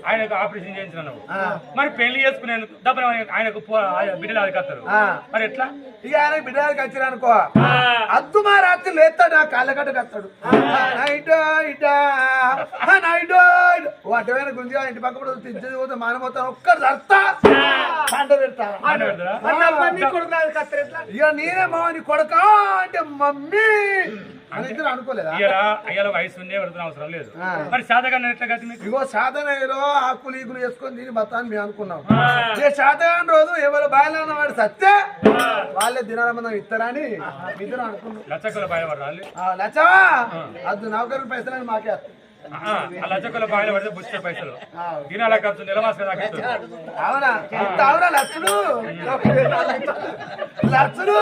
ఆయనకు ఆపరేషన్ చేయించిన నువ్వు మరి పెళ్లి చేసుకునేందుకు డబ్బులు ఆయనకు బిడ్డలు అదికత్తారు మరి ఎట్లా ఇక ఆయన బిడ్డలకి వచ్చిన అనుకో అద్దు మా రాత్రి లేస్తాడు ఆ కాళ్ళగడ్డ కత్తాడు అటువైన గురించి ఇంటి పక్క పోతే మానమవుతాను ఒక్కరు అర్థా పంట పెడతా ఇక నేనే మామని కొడక అంటే మమ్మీ అని ఇద్దరు అనుకోలేదా అయ్యాల వయసు ఉండే పెడుతున్న అవసరం లేదు మరి సాధగా ఎట్లా కదా మీకు ఇగో సాధనలో ఆకులు ఈకులు వేసుకొని దీని బతాన్ని మేము అనుకున్నాం ఏ శాతగాని రోజు ఎవరు బాయలన్న వాడు సత్తే వాళ్ళే దినాలమందం ఇస్తారని ఇద్దరు అనుకున్నాం లచ్చకుల బాయపడాలి లచ్చవా అది నౌకరు పైసలని మాకే లచ్చకుల బాయలు పడితే బుచ్చే పైసలు దినాల ఖర్చు నెలమాస అవునా అవునా లచ్చుడు లచ్చుడు